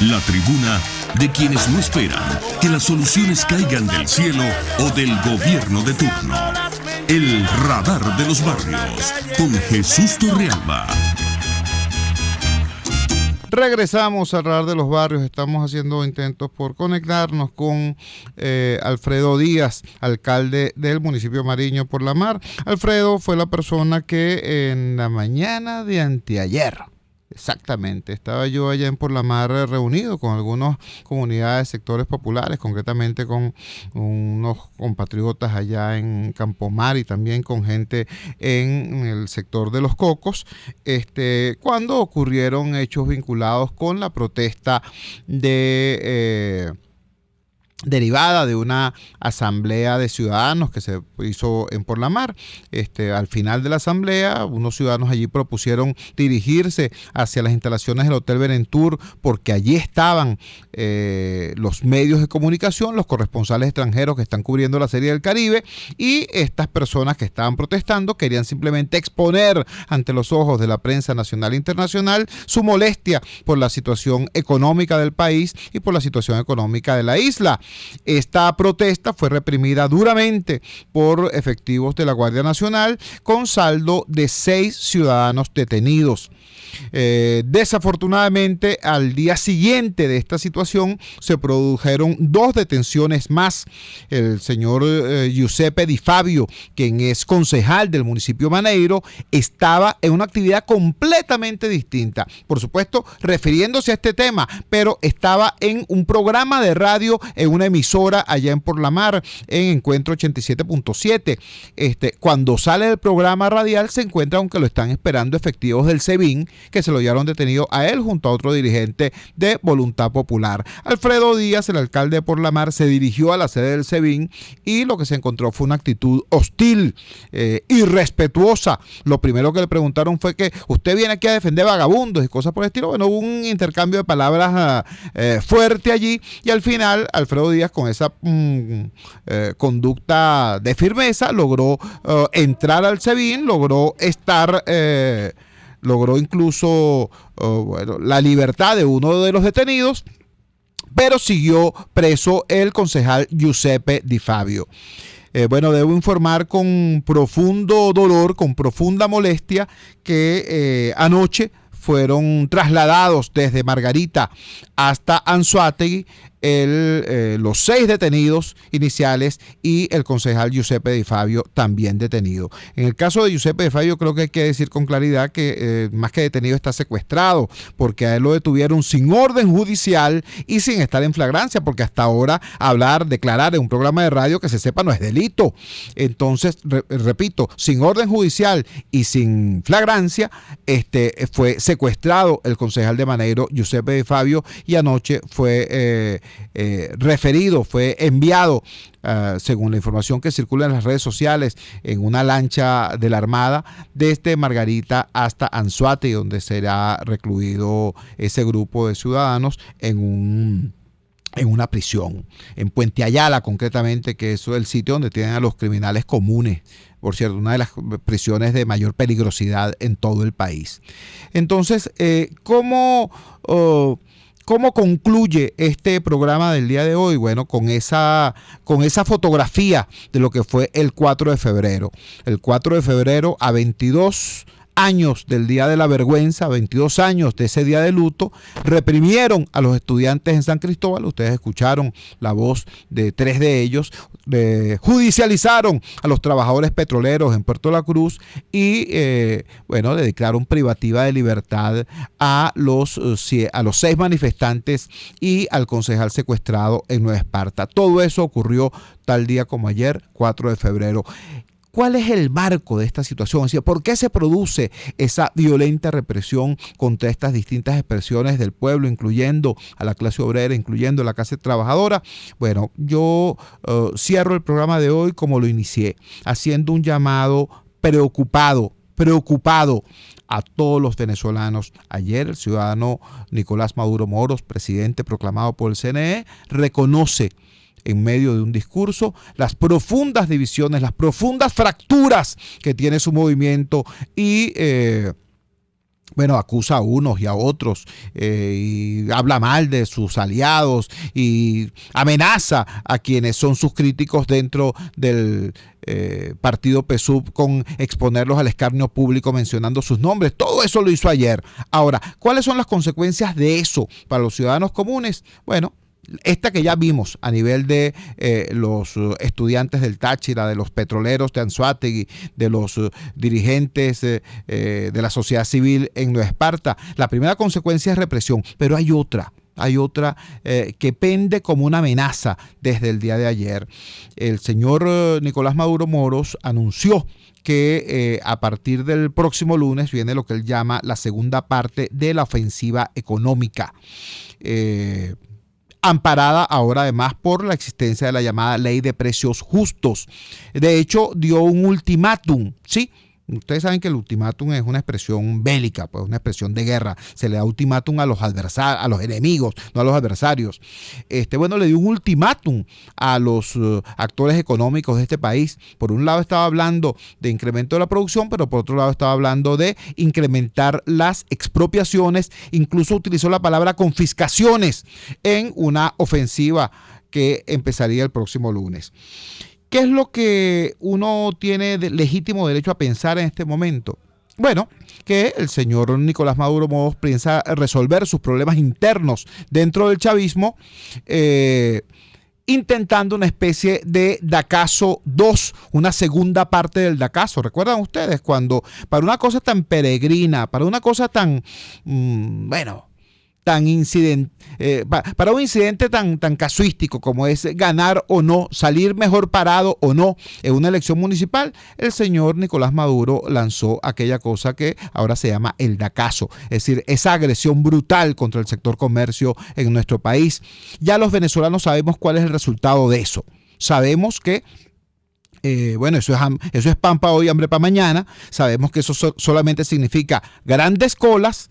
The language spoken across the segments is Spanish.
La tribuna de quienes no esperan que las soluciones caigan del cielo o del gobierno de turno. El radar de los barrios con Jesús Torrealba. Regresamos al radar de los barrios. Estamos haciendo intentos por conectarnos con Alfredo Díaz, alcalde del municipio de Mariño por la Mar. Alfredo fue la persona que en la mañana de anteayer, exactamente, estaba yo allá en Por la Mar reunido con algunas comunidades, sectores populares, concretamente con unos compatriotas allá en Campomar y también con gente en el sector de Los Cocos, cuando ocurrieron hechos vinculados con la protesta derivada de una asamblea de ciudadanos que se hizo en Por la Mar. Al final de la asamblea, unos ciudadanos allí propusieron dirigirse hacia las instalaciones del Hotel Berentur porque allí estaban los medios de comunicación, los corresponsales extranjeros que están cubriendo la Serie del Caribe, y estas personas que estaban protestando querían simplemente exponer ante los ojos de la prensa nacional e internacional su molestia por la situación económica del país y por la situación económica de la isla. Esta protesta fue reprimida duramente por efectivos de la Guardia Nacional, con saldo de 6 ciudadanos detenidos. Desafortunadamente, al día siguiente de esta situación se produjeron 2 detenciones más. El señor Giuseppe Di Fabio, quien es concejal del municipio de Maneiro, estaba en una actividad completamente distinta, por supuesto refiriéndose a este tema, pero estaba en un programa de radio en una emisora allá en Por la Mar, en Encuentro 87.7. Cuando sale del programa radial se encuentra con que lo están esperando efectivos del SEBIN, que se lo llevaron detenido a él junto a otro dirigente de Voluntad Popular. Alfredo Díaz, el alcalde de Por la Mar, se dirigió a la sede del SEBIN y lo que se encontró fue una actitud hostil, irrespetuosa. Lo primero que le preguntaron fue que usted viene aquí a defender vagabundos y cosas por el estilo. Bueno, hubo un intercambio de palabras fuerte allí, y al final Alfredo Díaz, con esa conducta de firmeza, logró entrar al SEBIN, logró incluso la libertad de uno de los detenidos, pero siguió preso el concejal Giuseppe Di Fabio. Debo informar con profundo dolor, con profunda molestia, que anoche fueron trasladados desde Margarita hasta Anzoátegui los 6 detenidos iniciales y el concejal Giuseppe Di Fabio también detenido. En el caso de Giuseppe Di Fabio, creo que hay que decir con claridad que más que detenido está secuestrado, porque a él lo detuvieron sin orden judicial y sin estar en flagrancia, porque hasta ahora declarar en un programa de radio, que se sepa, no es delito. Entonces, repito, sin orden judicial y sin flagrancia, fue secuestrado el concejal de Maneiro, Giuseppe Di Fabio, y anoche fue fue enviado, según la información que circula en las redes sociales, en una lancha de la Armada desde Margarita hasta Anzoátegui, donde será recluido ese grupo de ciudadanos en una prisión, en Puente Ayala concretamente, que es el sitio donde tienen a los criminales comunes. Por cierto, una de las prisiones de mayor peligrosidad en todo el país. Entonces, ¿cómo concluye este programa del día de hoy? Bueno, con esa fotografía de lo que fue el 4 de febrero. El 4 de febrero, a 22 años del Día de la Vergüenza, 22 años de ese día de luto, reprimieron a los estudiantes en San Cristóbal. Ustedes escucharon la voz de 3 de ellos. Judicializaron a los trabajadores petroleros en Puerto La Cruz y le declararon privativa de libertad a los 6 manifestantes y al concejal secuestrado en Nueva Esparta. Todo eso ocurrió tal día como ayer, 4 de febrero. ¿Cuál es el marco de esta situación? Es decir, ¿por qué se produce esa violenta represión contra estas distintas expresiones del pueblo, incluyendo a la clase obrera, incluyendo a la clase trabajadora? Bueno, yo cierro el programa de hoy como lo inicié, haciendo un llamado preocupado a todos los venezolanos. Ayer el ciudadano Nicolás Maduro Moros, presidente proclamado por el CNE, reconoce en medio de un discurso las profundas divisiones, las profundas fracturas que tiene su movimiento y bueno, acusa a unos y a otros, y habla mal de sus aliados y amenaza a quienes son sus críticos dentro del partido PSUV con exponerlos al escarnio público mencionando sus nombres. Todo eso lo hizo ayer. Ahora, ¿cuáles son las consecuencias de eso para los ciudadanos comunes? Bueno, esta que ya vimos a nivel de los estudiantes del Táchira, de los petroleros de Anzoátegui, de los dirigentes de la sociedad civil en Nueva Esparta. La primera consecuencia es represión, pero hay otra que pende como una amenaza desde el día de ayer. El señor Nicolás Maduro Moros anunció que a partir del próximo lunes viene lo que él llama la segunda parte de la ofensiva económica. Amparada ahora además por la existencia de la llamada ley de precios justos. De hecho, dio un ultimátum, ¿sí? Ustedes saben que el ultimátum es una expresión bélica, pues una expresión de guerra. Se le da ultimátum a los adversarios, a los enemigos, no a los adversarios. Bueno, le dio un ultimátum a los actores económicos de este país. Por un lado estaba hablando de incremento de la producción, pero por otro lado estaba hablando de incrementar las expropiaciones. Incluso utilizó la palabra confiscaciones en una ofensiva que empezaría el próximo lunes. ¿Qué es lo que uno tiene legítimo derecho a pensar en este momento? Bueno, que el señor Nicolás Maduro Moros piensa resolver sus problemas internos dentro del chavismo, intentando una especie de Dacazo 2, una segunda parte del Dacazo. ¿Recuerdan ustedes cuando para una cosa tan peregrina, para una cosa tan, tan incidente, para un incidente tan casuístico como es ganar o no, salir mejor parado o no en una elección municipal, el señor Nicolás Maduro lanzó aquella cosa que ahora se llama el Dacazo, es decir, esa agresión brutal contra el sector comercio en nuestro país. Ya los venezolanos sabemos cuál es el resultado de eso. Sabemos que eso es pan para hoy, hambre para mañana. Sabemos que eso solamente significa grandes colas,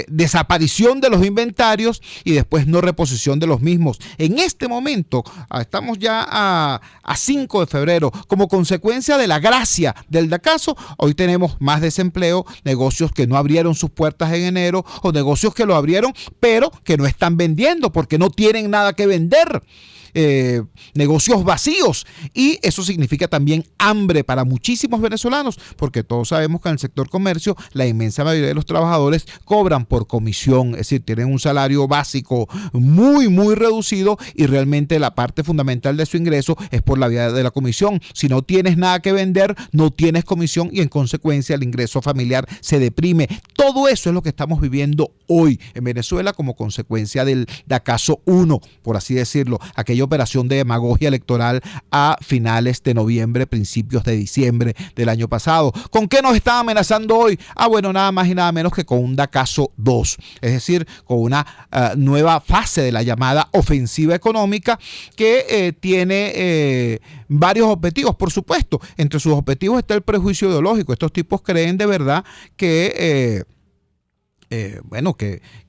desaparición de los inventarios y después no reposición de los mismos. En este momento, estamos ya a 5 de febrero, como consecuencia de la gracia del Dacazo, hoy tenemos más desempleo, negocios que no abrieron sus puertas en enero o negocios que lo abrieron, pero que no están vendiendo porque no tienen nada que vender. Negocios vacíos, y eso significa también hambre para muchísimos venezolanos, porque todos sabemos que en el sector comercio la inmensa mayoría de los trabajadores cobran por comisión, es decir, tienen un salario básico muy reducido y realmente la parte fundamental de su ingreso es por la vía de la comisión. Si no tienes nada que vender, no tienes comisión y en consecuencia el ingreso familiar se deprime. Todo eso es lo que estamos viviendo hoy en Venezuela como consecuencia del Dacazo 1, por así decirlo, aquella operación de demagogia electoral a finales de noviembre, principios de diciembre del año pasado. ¿Con qué nos está amenazando hoy? Bueno, nada más y nada menos que con un Dacazo 2, es decir, con una nueva fase de la llamada ofensiva económica que tiene varios objetivos, por supuesto. Entre sus objetivos está el prejuicio ideológico. Estos tipos creen de verdad que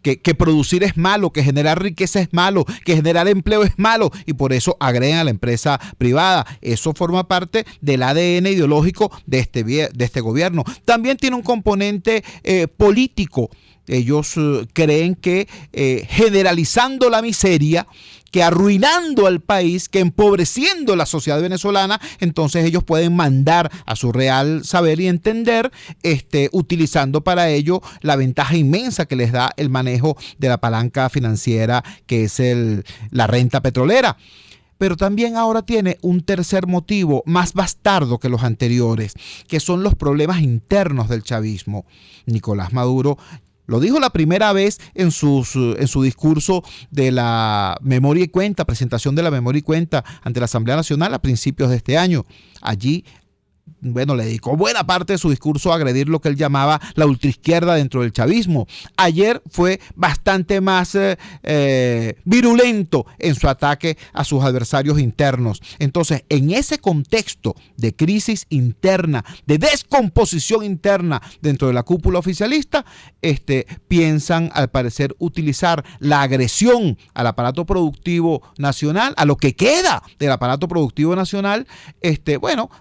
que producir es malo, que generar riqueza es malo, que generar empleo es malo y por eso agreden a la empresa privada. Eso forma parte del ADN ideológico de este gobierno. También tiene un componente político. Ellos creen que generalizando la miseria, que arruinando al país, que empobreciendo la sociedad venezolana, entonces ellos pueden mandar a su real saber y entender, utilizando para ello la ventaja inmensa que les da el manejo de la palanca financiera que es la renta petrolera. Pero también ahora tiene un tercer motivo más bastardo que los anteriores, que son los problemas internos del chavismo. Nicolás Maduro lo dijo la primera vez en su discurso de la memoria y cuenta, presentación de la memoria y cuenta ante la Asamblea Nacional a principios de este año. Allí, le dedicó buena parte de su discurso a agredir lo que él llamaba la ultraizquierda dentro del chavismo. Ayer fue bastante más virulento en su ataque a sus adversarios internos. Entonces, en ese contexto de crisis interna, de descomposición interna dentro de la cúpula oficialista, piensan al parecer utilizar la agresión al aparato productivo nacional, a lo que queda del aparato productivo nacional,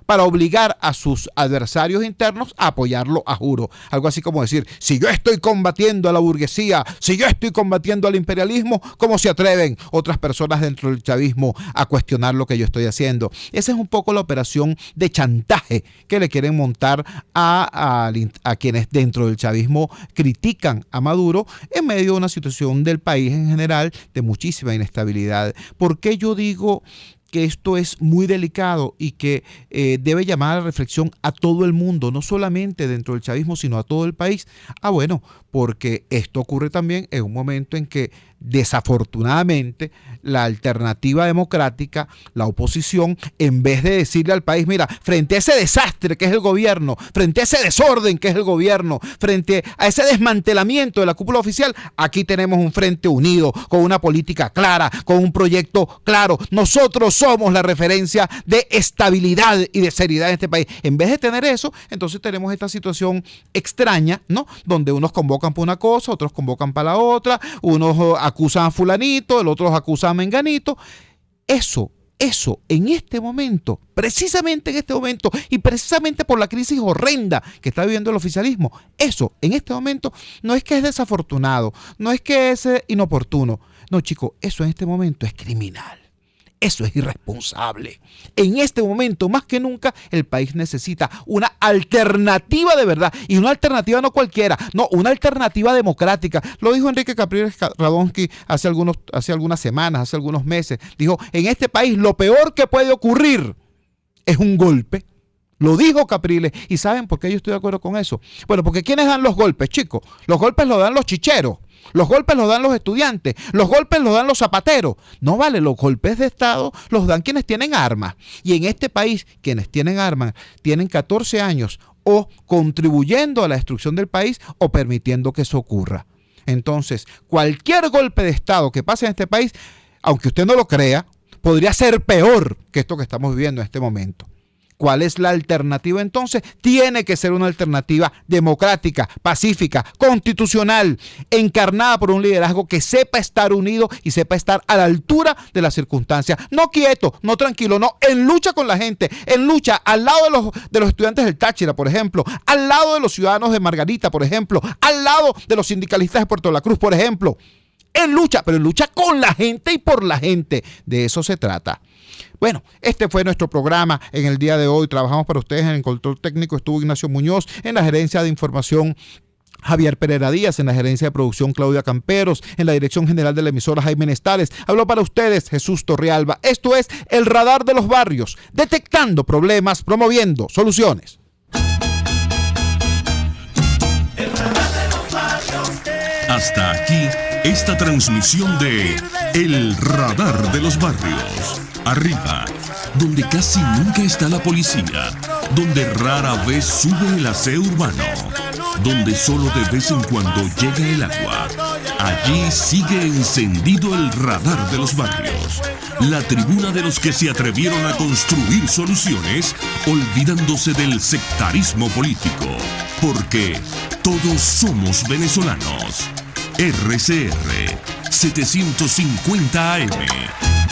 para obligar a sus adversarios internos a apoyarlo a juro. Algo así como decir, si yo estoy combatiendo a la burguesía, si yo estoy combatiendo al imperialismo, ¿cómo se atreven otras personas dentro del chavismo a cuestionar lo que yo estoy haciendo? Esa es un poco la operación de chantaje que le quieren montar a quienes dentro del chavismo critican a Maduro en medio de una situación del país en general de muchísima inestabilidad. ¿Por qué yo digo que esto es muy delicado y que debe llamar a la reflexión a todo el mundo, no solamente dentro del chavismo, sino a todo el país? Bueno, porque esto ocurre también en un momento en que desafortunadamente la alternativa democrática, la oposición, en vez de decirle al país, mira, frente a ese desastre que es el gobierno, frente a ese desorden que es el gobierno, frente a ese desmantelamiento de la cúpula oficial, aquí tenemos un frente unido, con una política clara, con un proyecto claro. Nosotros somos la referencia de estabilidad y de seriedad en este país. En vez de tener eso, entonces tenemos esta situación extraña, ¿no? Donde unos convocan para una cosa, otros convocan para la otra, unos acusan a fulanito, el otro acusa a menganito. Eso en este momento, precisamente en este momento, y precisamente por la crisis horrenda que está viviendo el oficialismo, eso en este momento no es que es desafortunado, no es que es inoportuno. No, chicos, eso en este momento es criminal. Eso es irresponsable. En este momento, más que nunca, el país necesita una alternativa de verdad. Y una alternativa no cualquiera, no, una alternativa democrática. Lo dijo Enrique Capriles Radonsky hace algunas semanas, hace algunos meses. Dijo, en este país lo peor que puede ocurrir es un golpe. Lo dijo Capriles. ¿Y saben por qué yo estoy de acuerdo con eso? Bueno, porque ¿quiénes dan los golpes, chicos? Los golpes los dan los chicheros. Los golpes los dan los estudiantes, los golpes los dan los zapateros. No vale, los golpes de Estado los dan quienes tienen armas. Y en este país, quienes tienen armas tienen 14 años o contribuyendo a la destrucción del país o permitiendo que eso ocurra. Entonces, cualquier golpe de Estado que pase en este país, aunque usted no lo crea, podría ser peor que esto que estamos viviendo en este momento. ¿Cuál es la alternativa entonces? Tiene que ser una alternativa democrática, pacífica, constitucional, encarnada por un liderazgo que sepa estar unido y sepa estar a la altura de las circunstancias. No quieto, no tranquilo, no, en lucha con la gente, en lucha al lado de los estudiantes del Táchira, por ejemplo, al lado de los ciudadanos de Margarita, por ejemplo, al lado de los sindicalistas de Puerto La Cruz, por ejemplo. En lucha, pero en lucha con la gente y por la gente. De eso se trata. Bueno, este fue nuestro programa en el día de hoy. Trabajamos para ustedes en el control técnico. Estuvo Ignacio Muñoz, en la gerencia de información Javier Pereira Díaz, en la gerencia de producción Claudia Camperos, en la dirección general de la emisora Jaime Nestales. Habló para ustedes Jesús Torrealba. Esto es El Radar de los Barrios, detectando problemas, promoviendo soluciones. Hasta aquí esta transmisión de El Radar de los Barrios. Arriba, donde casi nunca está la policía, donde rara vez sube el aseo urbano, donde solo de vez en cuando llega el agua. Allí sigue encendido el Radar de los Barrios, la tribuna de los que se atrevieron a construir soluciones, olvidándose del sectarismo político, porque todos somos venezolanos. RCR 750 AM.